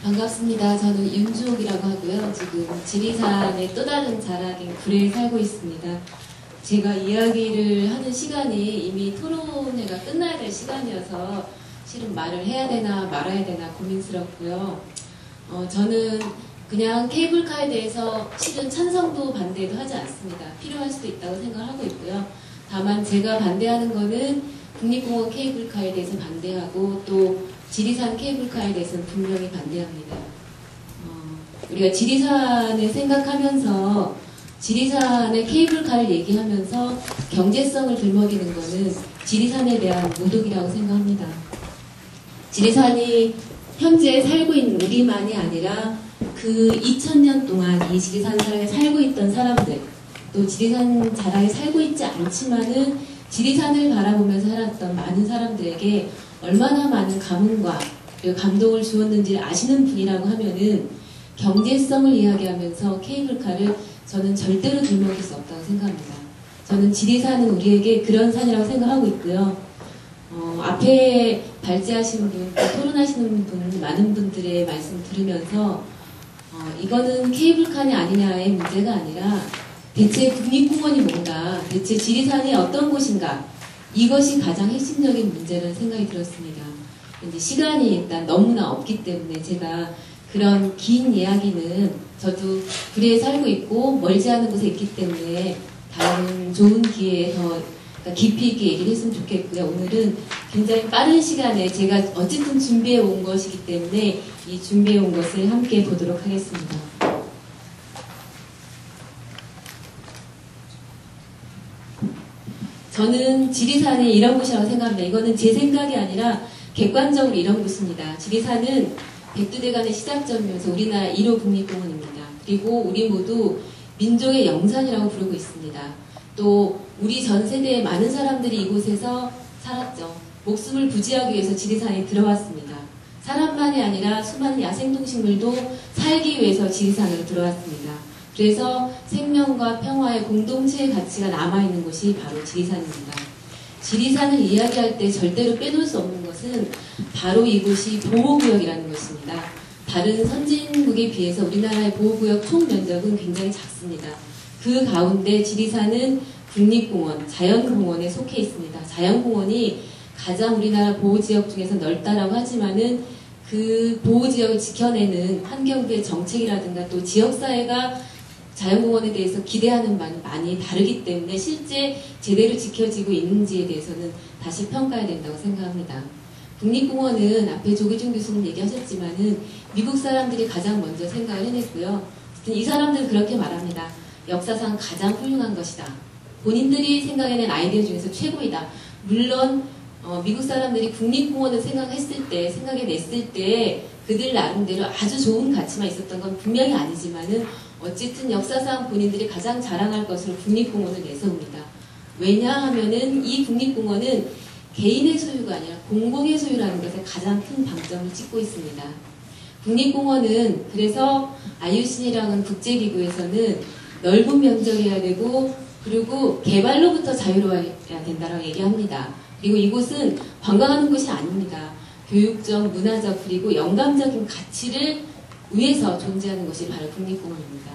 반갑습니다. 저는 윤주옥이라고 하고요. 지금 지리산의 또 다른 자락인 구례에 살고 있습니다. 제가 이야기를 하는 시간이 이미 토론회가 끝나야 될 시간이어서 실은 말을 해야 되나 말아야 되나 고민스럽고요. 저는 그냥 케이블카에 대해서 실은 찬성도 반대도 하지 않습니다. 필요할 수도 있다고 생각하고 있고요. 다만 제가 반대하는 거는 국립공원 케이블카에 대해서 반대하고 또 지리산 케이블카에 대해서는 분명히 반대합니다. 우리가 지리산을 생각하면서 지리산의 케이블카를 얘기하면서 경제성을 들먹이는 것은 지리산에 대한 모독이라고 생각합니다. 지리산이 현재 살고 있는 우리만이 아니라 그 2000년 동안 이 지리산 자락에 살고 있던 사람들, 또 지리산 자락에 살고 있지 않지만은 지리산을 바라보면서 살았던 많은 사람들에게 얼마나 많은 감흥과 그리고 감동을 주었는지를 아시는 분이라고 하면은 경제성을 이야기하면서 케이블카를 저는 절대로 들먹일 수 없다고 생각합니다. 저는 지리산은 우리에게 그런 산이라고 생각하고 있고요. 앞에 발제하신 분, 토론하시는 분, 많은 분들의 말씀 들으면서 이거는 케이블카냐 아니냐의 문제가 아니라 대체 국립공원이 뭔가, 대체 지리산이 어떤 곳인가, 이것이 가장 핵심적인 문제라는 생각이 들었습니다. 이제 시간이 일단 너무나 없기 때문에 제가 그런 긴 이야기는 저도 구례에 살고 있고 멀지 않은 곳에 있기 때문에 다른 좋은 기회에 더 깊이 있게 얘기를 했으면 좋겠고요. 오늘은 굉장히 빠른 시간에 제가 어쨌든 준비해 온 것이기 때문에 이 준비해 온 것을 함께 보도록 하겠습니다. 저는 지리산이 이런 곳이라고 생각합니다. 이거는 제 생각이 아니라 객관적으로 이런 곳입니다. 지리산은 백두대간의 시작점이면서 우리나라 1호 국립공원입니다. 그리고 우리 모두 민족의 영산이라고 부르고 있습니다. 또 우리 전 세대의 많은 사람들이 이곳에서 살았죠. 목숨을 부지하기 위해서 지리산에 들어왔습니다. 사람만이 아니라 수많은 야생동식물도 살기 위해서 지리산으로 들어왔습니다. 그래서 생명과 평화의 공동체의 가치가 남아있는 곳이 바로 지리산입니다. 지리산을 이야기할 때 절대로 빼놓을 수 없는 것은 바로 이곳이 보호구역이라는 것입니다. 다른 선진국에 비해서 우리나라의 보호구역 총 면적은 굉장히 작습니다. 그 가운데 지리산은 국립공원, 자연공원에 속해 있습니다. 자연공원이 가장 우리나라 보호지역 중에서 넓다라고 하지만은 그 보호지역을 지켜내는 환경부의 정책이라든가 또 지역사회가 자연공원에 대해서 기대하는 바는 많이 다르기 때문에 실제 제대로 지켜지고 있는지에 대해서는 다시 평가해야 된다고 생각합니다. 국립공원은 앞에 조기준 교수님 얘기하셨지만은 미국 사람들이 가장 먼저 생각을 해냈고요. 이 사람들은 그렇게 말합니다. 역사상 가장 훌륭한 것이다. 본인들이 생각해낸 아이디어 중에서 최고이다. 물론 미국 사람들이 국립공원을 생각해냈을 때 그들 나름대로 아주 좋은 가치만 있었던 건 분명히 아니지만은 어쨌든 역사상 본인들이 가장 자랑할 것으로 국립공원을 내세웁니다. 왜냐하면은 이 국립공원은 개인의 소유가 아니라 공공의 소유라는 것에 가장 큰 방점을 찍고 있습니다. 국립공원은 그래서 IUCN이라는 국제기구에서는 넓은 면적이어야 되고 그리고 개발로부터 자유로워야 된다고 얘기합니다. 그리고 이곳은 관광하는 곳이 아닙니다. 교육적, 문화적 그리고 영감적인 가치를 위해서 존재하는 것이 바로 국립공원입니다.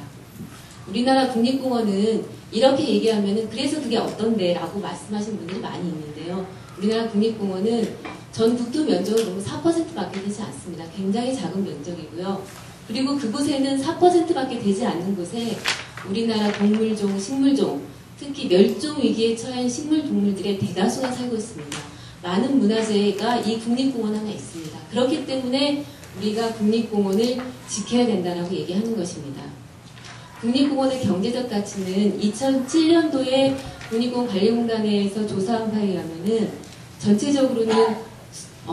우리나라 국립공원은 이렇게 얘기하면은 그래서 그게 어떤데 라고 말씀하시는 분들이 많이 있는데요. 우리나라 국립공원은 전 국토 면적으로 4%밖에 되지 않습니다. 굉장히 작은 면적이고요. 그리고 그곳에는 4%밖에 되지 않는 곳에 우리나라 동물종, 식물종, 특히 멸종 위기에 처한 식물, 동물들의 대다수가 살고 있습니다. 많은 문화재가 이 국립공원 안에 있습니다. 그렇기 때문에 우리가 국립공원을 지켜야 된다고 얘기하는 것입니다. 국립공원의 경제적 가치는 2007년도에 국립공원 관리공단에서 조사한 바에 의하면은 전체적으로는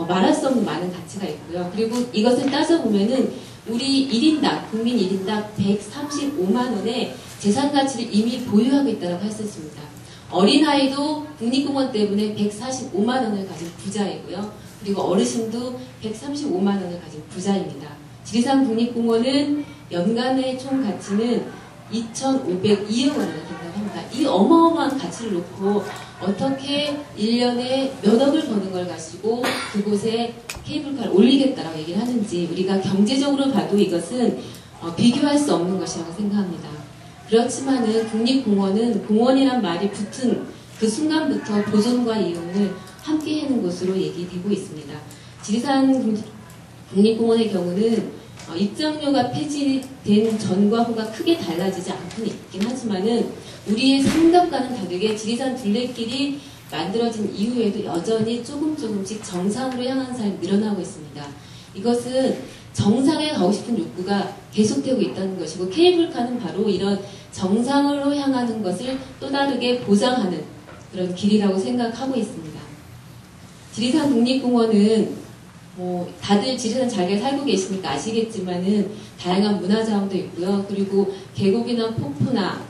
말할 수 없는 많은 가치가 있고요. 그리고 이것을 따져보면은 우리 1인당, 국민 1인당 135만 원의 재산 가치를 이미 보유하고 있다고 할 수 있습니다. 어린아이도 국립공원 때문에 145만 원을 가진 부자이고요. 그리고 어르신도 135만 원을 가진 부자입니다. 지리산 국립공원은 연간의 총 가치는 2,502억 원이나 된다고 합니다. 이 어마어마한 가치를 놓고 어떻게 1년에 몇 억을 버는 걸 가지고 그곳에 케이블카를 올리겠다라고 얘기를 하는지 우리가 경제적으로 봐도 이것은 비교할 수 없는 것이라고 생각합니다. 그렇지만은 국립공원은 공원이란 말이 붙은 그 순간부터 보존과 이용을 함께 하는 곳으로 얘기되고 있습니다. 지리산 국립공원의 경우는 입장료가 폐지된 전과 후가 크게 달라지지 않고는 있긴 하지만은 우리의 생각과는 다르게 지리산 둘레길이 만들어진 이후에도 여전히 조금씩 정상으로 향하는 사람이 늘어나고 있습니다. 이것은 정상에 가고 싶은 욕구가 계속되고 있다는 것이고 케이블카는 바로 이런 정상으로 향하는 것을 또 다르게 보장하는 그런 길이라고 생각하고 있습니다. 지리산 국립공원은 다들 지리산 잘 살고 계시니까 아시겠지만은 다양한 문화자원도 있고요. 그리고 계곡이나 폭포나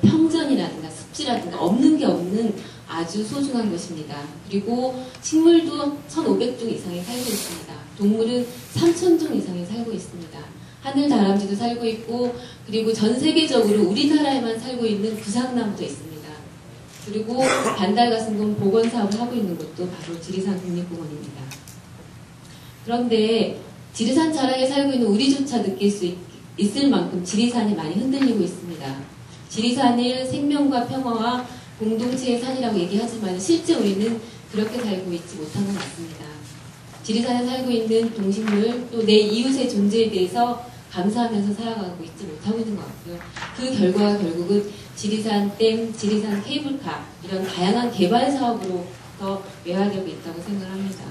평전이라든가 습지라든가 없는 게 없는 아주 소중한 곳입니다. 그리고 식물도 1,500종 이상이 살고 있습니다. 동물은 3,000종 이상이 살고 있습니다. 하늘 다람쥐도 살고 있고 그리고 전 세계적으로 우리나라에만 살고 있는 구상나무도 있습니다. 그리고 반달가슴곰 복원 사업을 하고 있는 곳도 바로 지리산 국립공원입니다. 그런데 지리산 자락에 살고 있는 우리조차 느낄 수 있을 만큼 지리산이 많이 흔들리고 있습니다. 지리산을 생명과 평화와 공동체의 산이라고 얘기하지만 실제 우리는 그렇게 살고 있지 못한 것 같습니다. 지리산에 살고 있는 동식물 또 내 이웃의 존재에 대해서 감사하면서 살아가고 있지 못하고 있는 것 같고요. 그 결과가 결국은 지리산 댐, 지리산 케이블카 이런 다양한 개발 사업으로 더 외화되고 있다고 생각합니다.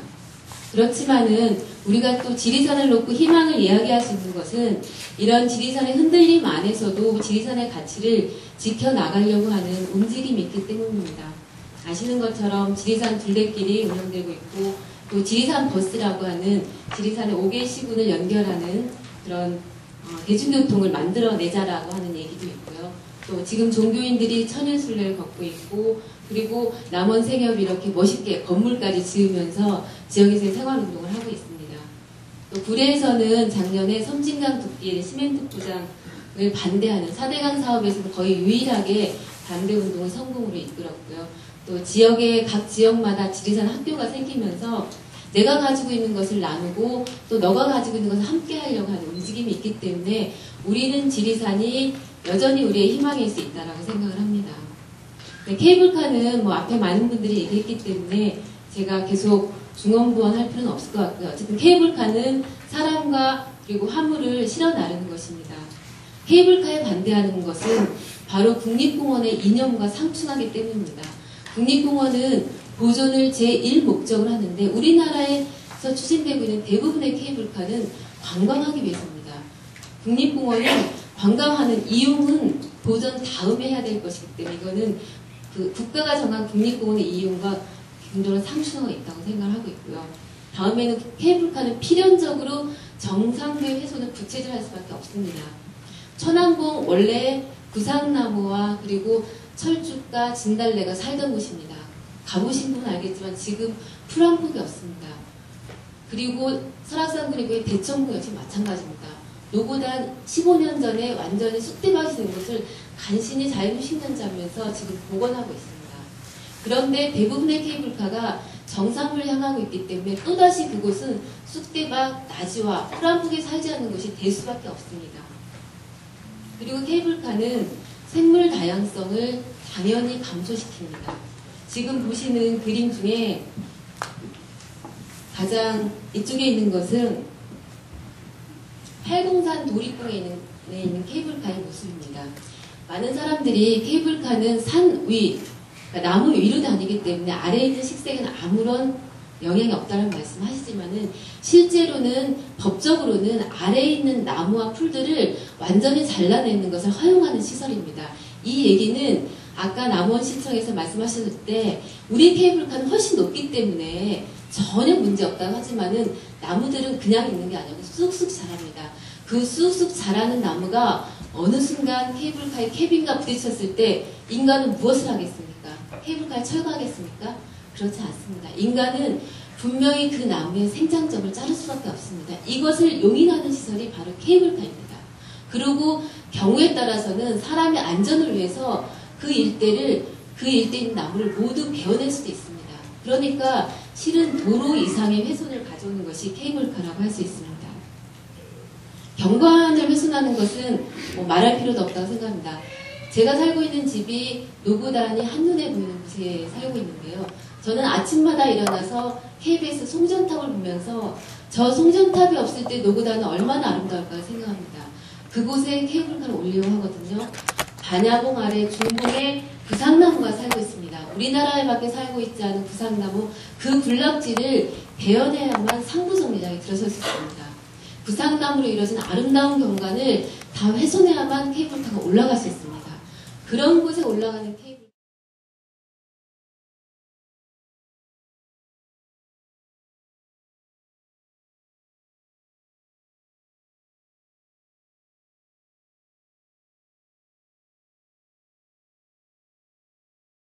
그렇지만은 우리가 또 지리산을 놓고 희망을 이야기할 수 있는 것은 이런 지리산의 흔들림 안에서도 지리산의 가치를 지켜나가려고 하는 움직임이 있기 때문입니다. 아시는 것처럼 지리산 둘레길이 운영되고 있고 또 지리산 버스라고 하는 지리산의 5개 시군을 연결하는 그런 대중교통을 만들어내자라고 하는 얘기도 있고요. 또 지금 종교인들이 천연순례를 걷고 있고 그리고 남원생협이 이렇게 멋있게 건물까지 지으면서 지역에서의 생활운동을 하고 있습니다. 또 구례에서는 작년에 섬진강 두께의 시멘트 포장을 반대하는 4대강 사업에서는 거의 유일하게 반대운동을 성공으로 이끌었고요. 또 지역의 각 지역마다 지리산 학교가 생기면서 내가 가지고 있는 것을 나누고 또 너가 가지고 있는 것을 함께 하려고 하는 움직임이 있기 때문에 우리는 지리산이 여전히 우리의 희망일 수 있다고 생각을 합니다. 네, 케이블카는 앞에 많은 분들이 얘기했기 때문에 제가 계속 중언부언할 필요는 없을 것 같고요. 어쨌든 케이블카는 사람과 그리고 화물을 실어 나르는 것입니다. 케이블카에 반대하는 것은 바로 국립공원의 이념과 상충하기 때문입니다. 국립공원은 보존을 제1목적으로 하는데 우리나라에서 추진되고 있는 대부분의 케이블카는 관광하기 위해서입니다. 국립공원은 관광하는 이용은 보존 다음에 해야 될 것이기 때문에 이거는 그 국가가 정한 국립공원의 이용과 굉장히 상충하고 있다고 생각을 하고 있고요. 다음에는 케이블카는 필연적으로 정상교의 훼손을 부채질할 수밖에 없습니다. 천왕봉 원래 구상나무와 그리고 철쭉과 진달래가 살던 곳입니다. 가보신 분은 알겠지만 지금 풀 한 폭이 없습니다. 그리고 설악산 그리고의 대청봉 역시 마찬가지입니다. 노보다 15년 전에 완전히 쑥대밭이 된 곳을 간신히 자연휴식년지 하면서 지금 복원하고 있습니다. 그런데 대부분의 케이블카가 정상을 향하고 있기 때문에 또다시 그곳은 쑥대밭, 나지와 풀 한 폭에 살지 않는 곳이 될 수밖에 없습니다. 그리고 케이블카는 생물 다양성을 당연히 감소시킵니다. 지금 보시는 그림 중에 가장 이쪽에 있는 것은 팔공산 도립봉에 있는 케이블카의 모습입니다. 많은 사람들이 케이블카는 산 위, 그러니까 나무 위로 다니기 때문에 아래에 있는 식생에는 아무런 영향이 없다는 말씀 하시지만은 실제로는 법적으로는 아래에 있는 나무와 풀들을 완전히 잘라내는 것을 허용하는 시설입니다. 이 얘기는 아까 남원시청에서 말씀하셨을 때 우리 케이블카는 훨씬 높기 때문에 전혀 문제 없다고 하지만은 나무들은 그냥 있는 게 아니고 쑥쑥 자랍니다. 그 쑥쑥 자라는 나무가 어느 순간 케이블카의 캐빈과 부딪혔을 때 인간은 무엇을 하겠습니까? 케이블카에 철거하겠습니까? 그렇지 않습니다. 인간은 분명히 그 나무의 생장점을 자를 수밖에 없습니다. 이것을 용인하는 시설이 바로 케이블카입니다. 그리고 경우에 따라서는 사람의 안전을 위해서 그 일대에 있는 나무를 모두 베어낼 수도 있습니다. 그러니까 실은 도로 이상의 훼손을 가져오는 것이 케이블카라고 할 수 있습니다. 경관을 훼손하는 것은 말할 필요도 없다고 생각합니다. 제가 살고 있는 집이 노고단이 한눈에 보이는 곳에 살고 있는데요. 저는 아침마다 일어나서 KBS 송전탑을 보면서 저 송전탑이 없을 때 노고단은 얼마나 아름다울까 생각합니다. 그곳에 케이블카를 올리려고 하거든요. 반야봉 아래 중봉에 구상나무가 살고 있습니다. 우리나라에밖에 살고 있지 않은 구상나무, 그 군락지를 베어내야만 상부정류장에 들어설 수 있습니다. 구상나무로 이루어진 아름다운 경관을 다 훼손해야만 케이블카가 올라갈 수 있습니다. 그런 곳에 올라가는 케이블카